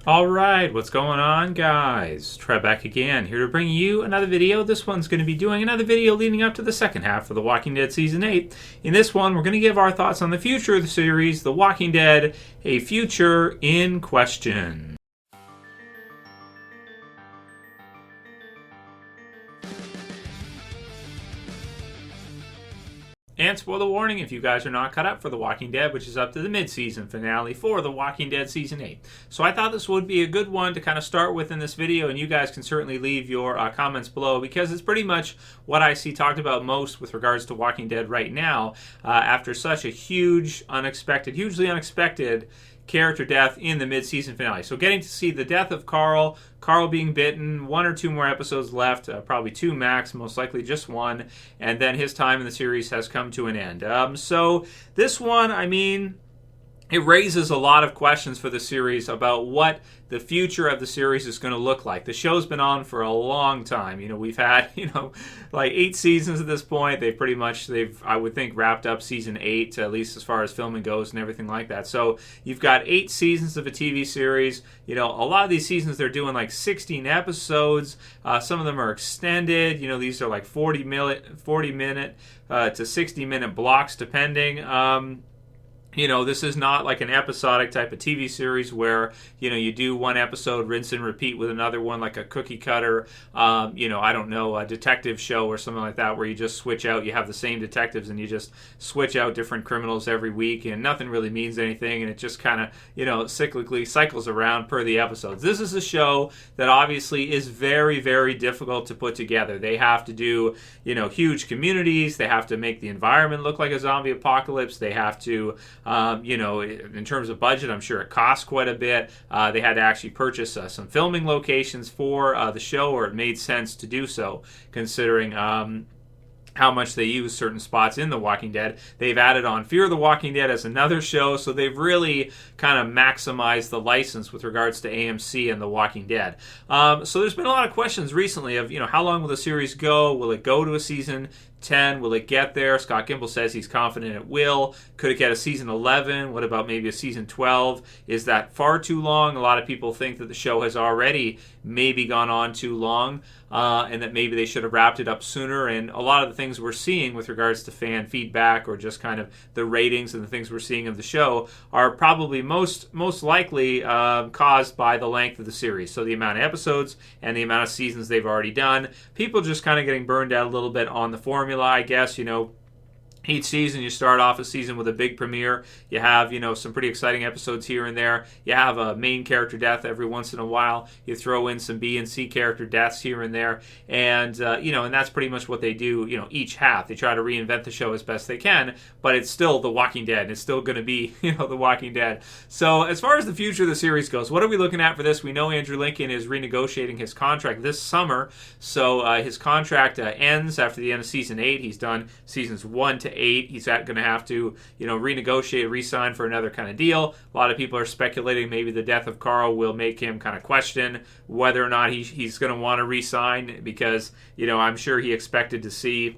Alright, what's going on, guys? Trev back again, here to bring you another video. This one's going to be doing another video leading up to the second half of The Walking Dead Season 8. In this one, we're going to give our thoughts on the future of the series, The Walking Dead, a future in question. And spoiler warning, if you guys are not caught up for The Walking Dead, which is up to the mid-season finale for The Walking Dead Season 8. So I thought this would be a good one to kind of start with in this video, and you guys can certainly leave your comments below, because it's pretty much what I see talked about most with regards to Walking Dead right now, after such a hugely unexpected character death in the mid-season finale. So getting to see the death of Carl being bitten, 1 or 2 more episodes left, probably 2 max, most likely just 1, and then his time in the series has come to an end. So this one, I mean, it raises a lot of questions for the series about what the future of the series is going to look like. The show's been on for a long time. We've had, like 8 seasons at this point. They've, I would think, wrapped up season 8, at least as far as filming goes and everything like that. So you've got 8 seasons of a TV series. A lot of these seasons, they're doing like 16 episodes. Some of them are extended. These are like 40 minute to 60 minute blocks, depending. This is not like an episodic type of TV series where, you do one episode, rinse and repeat with another one, like a cookie cutter, I don't know, a detective show or something like that, where you just switch out, you have the same detectives and you just switch out different criminals every week and nothing really means anything, and it just kind of, cyclically cycles around per the episodes. This is a show that obviously is very, very difficult to put together. They have to do, huge communities. They have to make the environment look like a zombie apocalypse. They have to, in terms of budget, I'm sure it costs quite a bit. They had to actually purchase some filming locations for the show, or it made sense to do so, considering how much they use certain spots in The Walking Dead. They've added on Fear the Walking Dead as another show, so they've really kind of maximized the license with regards to AMC and The Walking Dead. So there's been a lot of questions recently of, how long will the series go? Will it go to a season 10? Will it get there? Scott Gimple says he's confident it will. Could it get a season 11? What about maybe a season 12? Is that far too long? A lot of people think that the show has already maybe gone on too long, and that maybe they should have wrapped it up sooner. And a lot of the things we're seeing with regards to fan feedback, or just kind of the ratings and the things we're seeing of the show, are probably most likely caused by the length of the series. So the amount of episodes and the amount of seasons they've already done. People just kind of getting burned out a little bit on the formula, I guess. Each season, you start off a season with a big premiere. You have, some pretty exciting episodes here and there. You have a main character death every once in a while. You throw in some B and C character deaths here and there. And, and that's pretty much what they do, each half. They try to reinvent the show as best they can, but it's still The Walking Dead. It's still going to be, The Walking Dead. So as far as the future of the series goes, what are we looking at for this? We know Andrew Lincoln is renegotiating his contract this summer. So his contract ends after the end of season 8. He's done seasons 1 to 8. He's going to have to, renegotiate, re-sign for another kind of deal. A lot of people are speculating maybe the death of Carl will make him kind of question whether or not he's going to want to re-sign, because, I'm sure he expected to see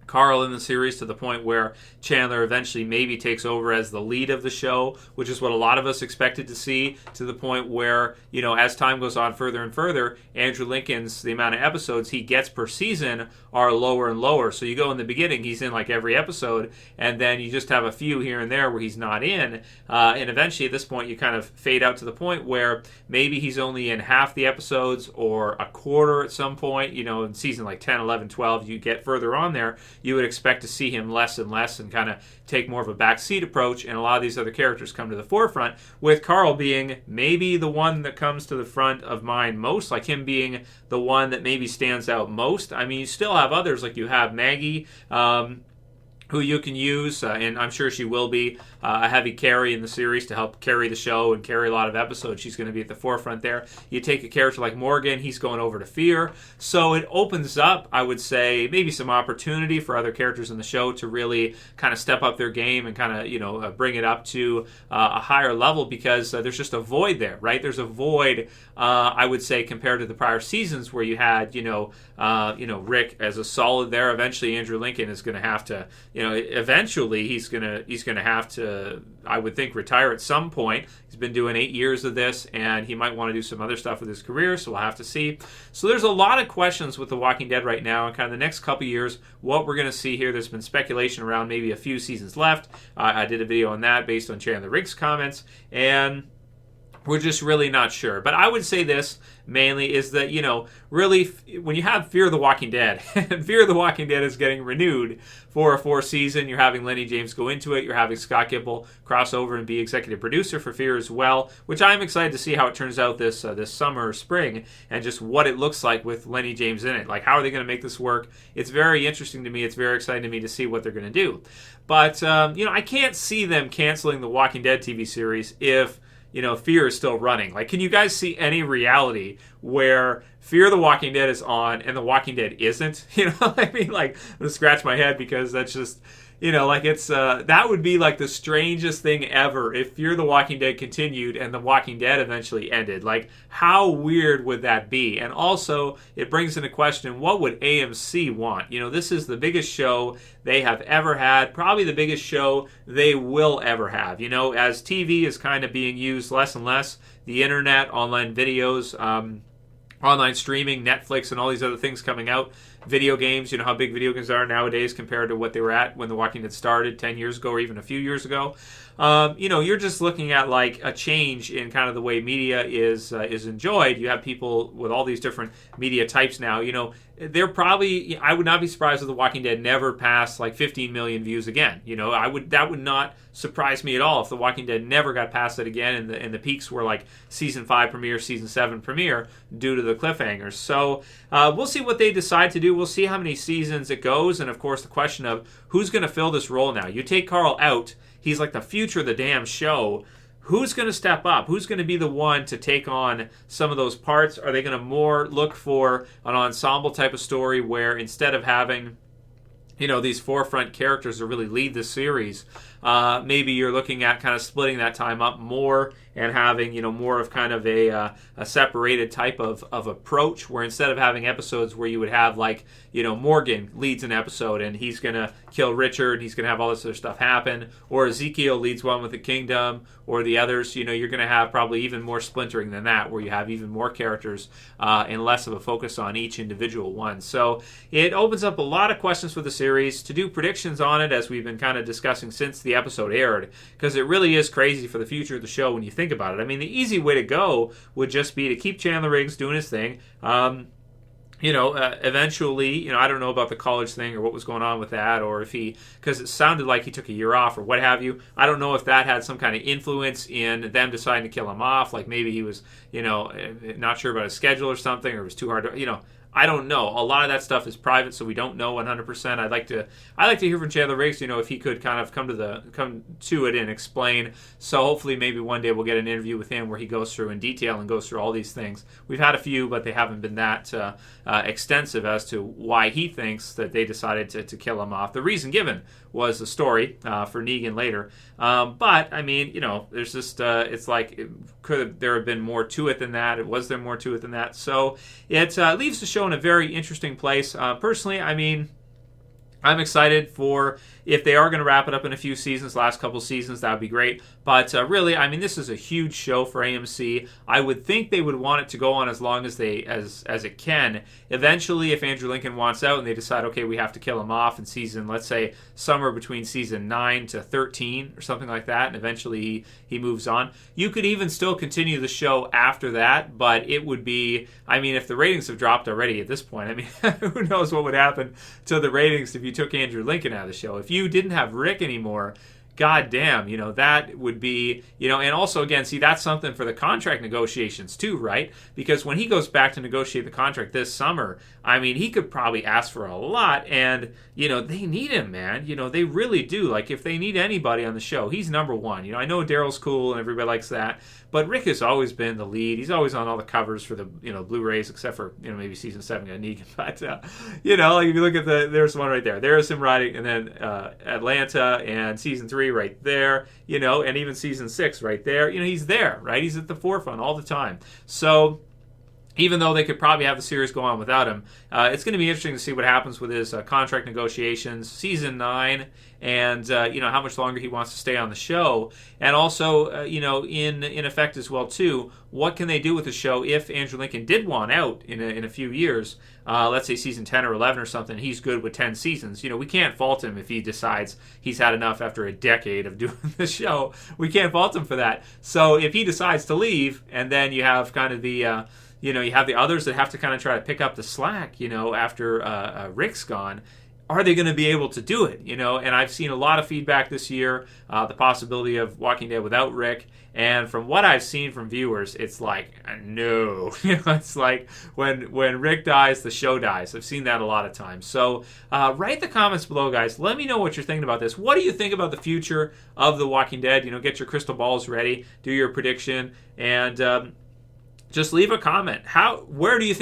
Carl in the series to the point where Chandler eventually maybe takes over as the lead of the show, which is what a lot of us expected to see, to the point where, as time goes on further and further, Andrew Lincoln's, the amount of episodes he gets per season are lower and lower. So you go in the beginning, he's in like every episode, and then you just have a few here and there where he's not in, and eventually at this point you kind of fade out to the point where maybe he's only in half the episodes or a quarter at some point. In season like 10, 11, 12, you get further on there, you would expect to see him less and less and kind of take more of a backseat approach, and a lot of these other characters come to the forefront, with Carl being maybe the one that comes to the front of mind most, like him being the one that maybe stands out most. I mean, you still have others, like you have Maggie, who you can use, and I'm sure she will be a heavy carry in the series to help carry the show and carry a lot of episodes. She's going to be at the forefront there. You take a character like Morgan, he's going over to Fear. So it opens up, I would say, maybe some opportunity for other characters in the show to really kind of step up their game and kind of, bring it up to a higher level, because there's just a void there, right? There's a void, I would say, compared to the prior seasons where you had, Rick as a solid there. Eventually, Andrew Lincoln is going to have to, eventually he's gonna have to, I would think, retire at some point. He's been doing 8 years of this, and he might want to do some other stuff with his career, so we'll have to see. So there's a lot of questions with The Walking Dead right now, and kind of the next couple years, what we're going to see here. There's been speculation around maybe a few seasons left. I did a video on that based on Chandler Riggs' comments, and we're just really not sure. But I would say this mainly is that, really, when you have Fear of the Walking Dead, and Fear of the Walking Dead is getting renewed for a 4th season, you're having Lenny James go into it, you're having Scott Gimple cross over and be executive producer for Fear as well, which I'm excited to see how it turns out this summer or spring, and just what it looks like with Lenny James in it. Like, how are they going to make this work? It's very interesting to me. It's very exciting to me to see what they're going to do. But, I can't see them canceling the Walking Dead TV series if Fear is still running. Like, can you guys see any reality where Fear the Walking Dead is on and The Walking Dead isn't? I mean, like, I'm going to scratch my head because that's just, it's, that would be like the strangest thing ever if Fear the Walking Dead continued and The Walking Dead eventually ended. Like, how weird would that be? And also, it brings into question, what would AMC want? This is the biggest show they have ever had, probably the biggest show they will ever have. As TV is kind of being used less and less, the internet, online videos, online streaming, Netflix, and all these other things coming out. Video games, how big video games are nowadays compared to what they were at when The Walking Dead started 10 years ago or even a few years ago. You're just looking at like a change in kind of the way media is enjoyed. You have people with all these different media types now. They're probably, I would not be surprised if The Walking Dead never passed like 15 million views again. That would not surprise me at all if The Walking Dead never got past it again, and the peaks were like season 5 premiere, season 7 premiere due to the cliffhangers. So we'll see what they decide to do. We'll see how many seasons it goes, and of course the question of who's going to fill this role now. You take Carl out, he's like the future of the damn show. Who's going to step up? Who's going to be the one to take on some of those parts? Are they going to more look for an ensemble type of story where instead of having these forefront characters to really lead the series, maybe you're looking at kind of splitting that time up more and having more of kind of a separated type of approach, where instead of having episodes where you would have like Morgan leads an episode and he's gonna kill Richard, he's gonna have all this other stuff happen, or Ezekiel leads one with the kingdom, or the others, you're gonna have probably even more splintering than that, where you have even more characters and less of a focus on each individual one. So it opens up a lot of questions for the series. To do predictions on it, as we've been kind of discussing since the episode aired, because it really is crazy for the future of the show when you think about it. I mean, the easy way to go would just be to keep Chandler Riggs doing his thing. Eventually, I don't know about the college thing or what was going on with that, or if because it sounded like he took a year off or what have you. I don't know if that had some kind of influence in them deciding to kill him off. Like maybe he was, not sure about his schedule or something, or it was too hard to, I don't know. A lot of that stuff is private, so we don't know 100%. I'd like to hear from Chandler Riggs, if he could kind of come to it and explain. So hopefully maybe one day we'll get an interview with him where he goes through in detail and goes through all these things. We've had a few, but they haven't been that extensive as to why he thinks that they decided to kill him off. The reason given was the story for Negan later. But, I mean, there's just, it's like, could there have been more to it than that? Was there more to it than that? So it leaves the show in a very interesting place. Personally, I mean, I'm excited for if they are going to wrap it up in a few seasons, last couple seasons, that would be great. But really, I mean, this is a huge show for AMC. I would think they would want it to go on as long as as it can. Eventually, if Andrew Lincoln wants out and they decide, okay, we have to kill him off in season, let's say, somewhere between season 9 to 13 or something like that, and eventually he moves on, you could even still continue the show after that, but it would be, I mean, if the ratings have dropped already at this point, I mean, who knows what would happen to the ratings if you took Andrew Lincoln out of the show. If you didn't have Rick anymore, God damn, that would be, and also, again, see, that's something for the contract negotiations too, right? Because when he goes back to negotiate the contract this summer, I mean, he could probably ask for a lot, and, they need him, man. They really do. Like, if they need anybody on the show, he's number one. I know Daryl's cool and everybody likes that, but Rick has always been the lead. He's always on all the covers for the, Blu-rays, except for, maybe season 7 got Negan. But, like, if you look at there's one right there. There's him riding, and then Atlanta and season 3 right there, and even season 6 right there. He's there, right? He's at the forefront all the time. So even though they could probably have the series go on without him. It's going to be interesting to see what happens with his contract negotiations, season 9, and how much longer he wants to stay on the show, and also in effect as well too, what can they do with the show if Andrew Lincoln did want out in a few years? Let's say season 10 or 11 or something. He's good with 10 seasons. We can't fault him if he decides he's had enough after a decade of doing the show. We can't fault him for that. So if he decides to leave, and then you have kind of the you have the others that have to kind of try to pick up the slack, after Rick's gone. Are they going to be able to do it? And I've seen a lot of feedback this year, the possibility of Walking Dead without Rick. And from what I've seen from viewers, it's like, no. It's like when Rick dies, the show dies. I've seen that a lot of times. So write the comments below, guys. Let me know what you're thinking about this. What do you think about the future of The Walking Dead? Get your crystal balls ready. Do your prediction. And just leave a comment. Where do you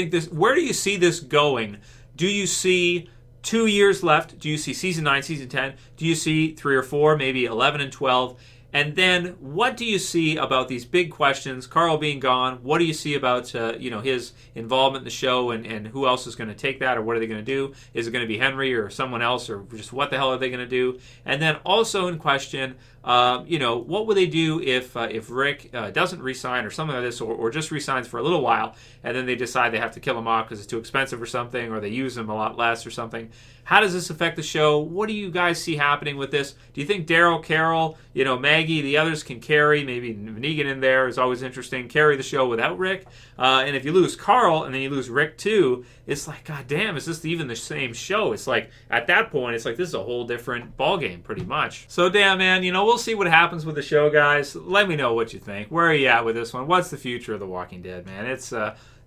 see this going? Do you see 2 years left? Do you see season 9, season 10? Do you see 3 or 4, maybe 11 and 12? And then what do you see about these big questions? Carl being gone, what do you see about his involvement in the show, and who else is going to take that, or what are they going to do? Is it going to be Henry or someone else, or just what the hell are they going to do? And then also in question, what would they do if Rick doesn't resign or something like this, or just resigns for a little while, and then they decide they have to kill him off because it's too expensive or something, or they use him a lot less or something? How does this affect the show? What do you guys see happening with this? Do you think Daryl, Carol, Maggie, the others can carry? Maybe Negan in there is always interesting. Carry the show without Rick. And if you lose Carl and then you lose Rick too, it's like, God damn, is this even the same show? It's like, at that point, it's like this is a whole different ballgame pretty much. So damn, man, we'll see what happens with the show, guys. Let me know what you think. Where are you at with this one? What's the future of The Walking Dead, man? It's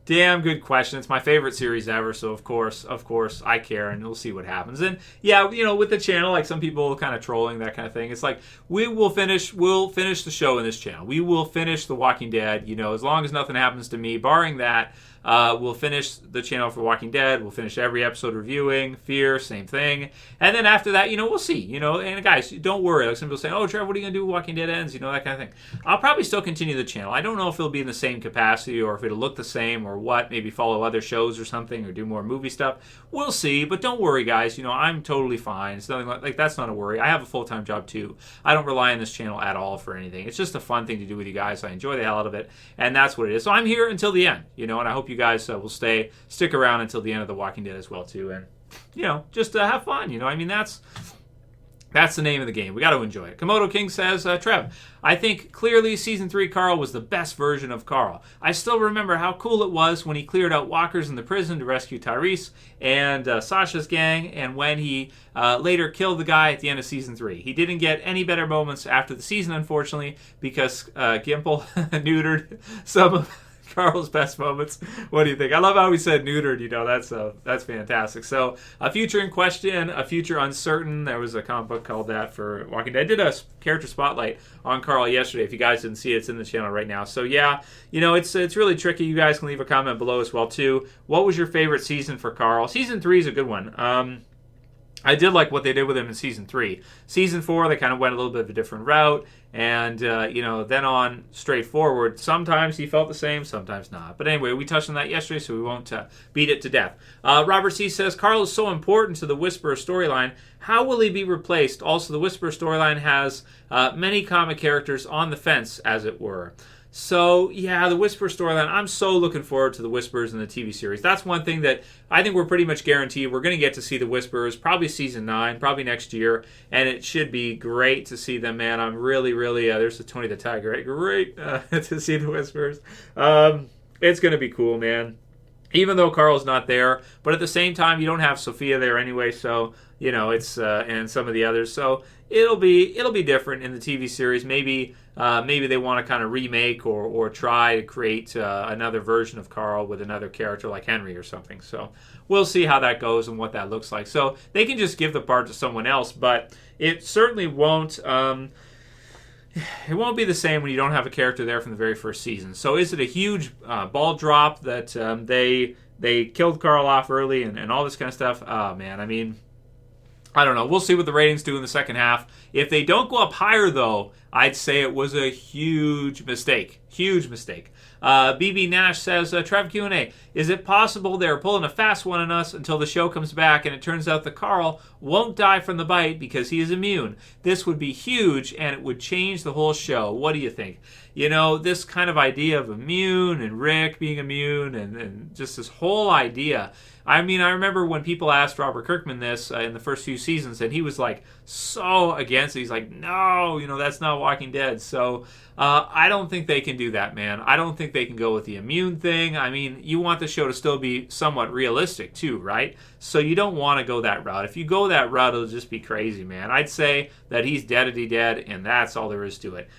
damn good question. It's my favorite series ever, so of course I care, and we'll see what happens. And yeah, with the channel, like some people kind of trolling, that kind of thing. It's like we'll finish the show in this channel. We will finish The Walking Dead, as long as nothing happens to me, barring that. We'll finish the channel for Walking Dead. We'll finish every episode reviewing. Fear, same thing. And then after that, we'll see. And guys, don't worry. Like some people say, oh, Trev, what are you going to do when Walking Dead ends? That kind of thing. I'll probably still continue the channel. I don't know if it'll be in the same capacity or if it'll look the same or what. Maybe follow other shows or something or do more movie stuff. We'll see. But don't worry, guys. I'm totally fine. It's nothing like that's not a worry. I have a full-time job too. I don't rely on this channel at all for anything. It's just a fun thing to do with you guys. I enjoy the hell out of it. And that's what it is. So I'm here until the end, and I hope you guys will stick around until the end of The Walking Dead as well too, and just have fun. That's the name of the game. We got to enjoy it. Komodo King says, Trev, I think clearly season 3 Carl was the best version of Carl. I still remember how cool it was when he cleared out walkers in the prison to rescue Tyreese and Sasha's gang, and when he later killed the guy at the end of season 3. He didn't get any better moments after the season, unfortunately, because Gimple neutered some of Carl's best moments. What do you think? I love how he said neutered. That's fantastic. So a future in question, a future uncertain. There was a comic book called that for Walking Dead. I did a character spotlight on Carl yesterday. If you guys didn't see it, it's in the channel right now. So yeah, it's really tricky. You guys can leave a comment below as well too. What was your favorite season for Carl? Season 3 is a good one. I did like what they did with him in season 3. Season 4, they kind of went a little bit of a different route, and then on straightforward. Sometimes he felt the same, sometimes not. But anyway, we touched on that yesterday, so we won't beat it to death. Robert C. says, Carl is so important to the Whisperer storyline. How will he be replaced? Also, the Whisperer storyline has many comic characters on the fence, as it were. So, yeah, the Whisperer storyline, I'm so looking forward to the Whisperers in the TV series. That's one thing that I think we're pretty much guaranteed. We're going to get to see the Whisperers, probably season 9, probably next year, and it should be great to see them, man. I'm really, there's the Tony the Tiger, right? Great to see the Whisperers. It's going to be cool, man. Even though Carl's not there, but at the same time, you don't have Sophia there anyway, so, it's, and some of the others, so it'll be different in the TV series. Maybe they want to kind of remake or try to create another version of Carl with another character like Henry or something. So we'll see how that goes and what that looks like. So they can just give the part to someone else, but it certainly won't. It won't be the same when you don't have a character there from the very first season. So is it a huge ball drop that they killed Carl off early and all this kind of stuff? Oh man, I mean, I don't know. We'll see what the ratings do in the second half. If they don't go up higher, though, I'd say it was a huge mistake. Huge mistake. BB Nash says, Trev Q and A, is it possible they're pulling a fast one on us until the show comes back and it turns out that Carl won't die from the bite because he is immune? This would be huge and it would change the whole show. What do you think? You know, this kind of idea of immune and Rick being immune and just this whole idea. I mean, I remember when people asked Robert Kirkman this in the first few seasons, and he was like so against it. He's like, no, you know, that's not Walking Dead. So I don't think they can do that, man. I don't think they can go with the immune thing. I mean, you want the show to still be somewhat realistic too, right? So you don't want to go that route. If you go that route, it'll just be crazy, man. I'd say that he's dead-a-dee dead, and that's all there is to it.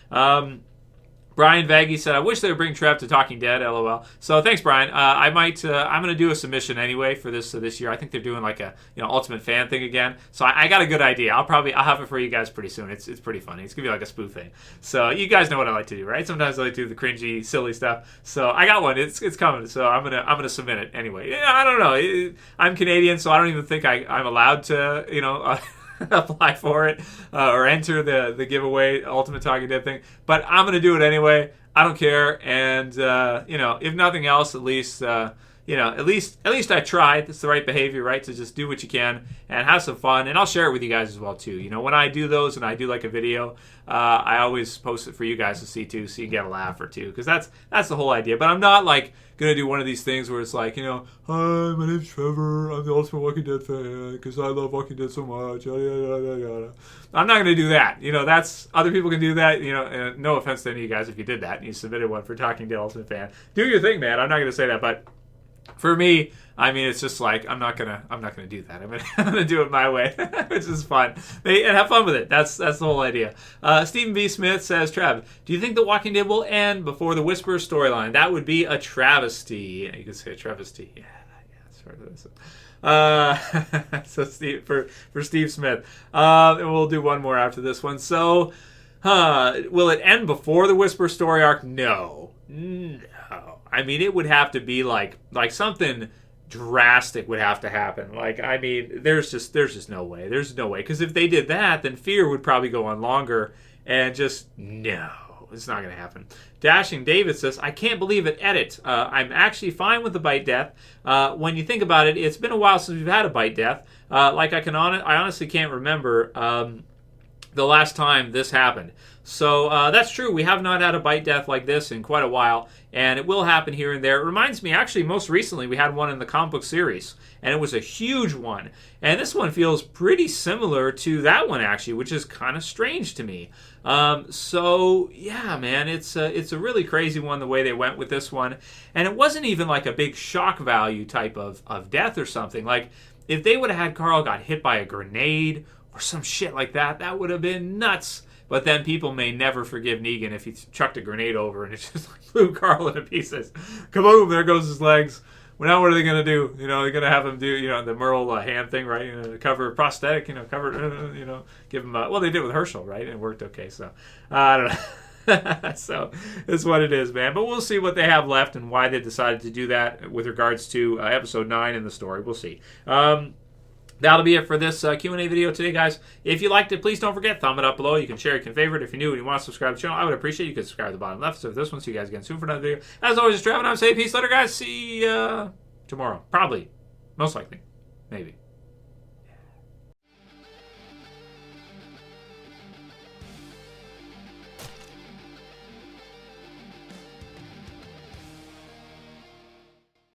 Brian Vaggy said, I wish they would bring Trev to Talking Dead, LOL. So thanks, Brian. I'm going to do a submission anyway for this year. I think they're doing like a Ultimate Fan thing again. So I got a good idea. I'll have it for you guys pretty soon. It's pretty funny. It's going to be like a spoof thing. So you guys know what I like to do, right? Sometimes I like to do the cringy, silly stuff. So I got one. It's coming. So I'm gonna submit it anyway. Yeah, I don't know. I'm Canadian, so I don't even think I'm allowed to, apply for it or enter the giveaway Ultimate Talking Dead thing, but I'm gonna do it anyway. I don't care, and if nothing else, at least I tried. It's the right behavior, right? To just do what you can and have some fun, and I'll share it with you guys as well too. When I do those and I do like a video, I always post it for you guys to see too, so you can get a laugh or two, because that's the whole idea. But I'm not like gonna do one of these things where it's like, hi, my name's Trevor, I'm the Ultimate Walking Dead fan because I love Walking Dead so much, yada, yada, yada. I'm not gonna do that. That's other people can do that. And no offense to any of you guys if you did that and you submitted one for Talking Dead Ultimate Fan. Do your thing, man. I'm not gonna say that, but for me, I mean, it's just like I'm not gonna do that. I'm gonna do it my way, which is fun. And have fun with it. That's the whole idea. Stephen B. Smith says, Trev, do you think The Walking Dead will end before the Whisperer storyline? That would be a travesty. You can say a travesty. Yeah, sort of. So Steve for Steve Smith, and we'll do one more after this one. So, will it end before the Whisperer story arc? No. I mean, it would have to be like something drastic would have to happen. Like, I mean, there's just no way. There's no way. Because if they did that, then Fear would probably go on longer. And just, no. It's not going to happen. Dashing David says, I can't believe it. Edit. I'm actually fine with the bite death. When you think about it, it's been a while since we've had a bite death. I honestly can't remember the last time this happened. So that's true. We have not had a bite death like this in quite a while, and it will happen here and there. It reminds me, actually, most recently we had one in the comic book series, and it was a huge one. And this one feels pretty similar to that one, actually, which is kind of strange to me. So yeah, man, it's a really crazy one the way they went with this one, and it wasn't even like a big shock value type of death or something. Like, if they would have had Carl got hit by a grenade or some shit like that, that would have been nuts. But then people may never forgive Negan if he chucked a grenade over and it just like blew Carl into pieces. Kaboom, there goes his legs. Well, now what are they going to do? They're going to have him do, the Merle hand thing, right? Cover prosthetic, give him well, they did it with Herschel, right? And it worked okay, so I don't know. So it's what it is, man. But we'll see what they have left and why they decided to do that with regards to episode 9 in the story. We'll see. That'll be it for this Q&A video today, guys. If you liked it, please don't forget, thumb it up below. You can share, you can favorite. If you're new and you want to subscribe to the channel, I would appreciate it. You can subscribe to the bottom left. So for this one, see you guys again soon for another video. As always, it's Trev, and I'm saying peace later, guys. See you tomorrow. Probably. Most likely. Maybe.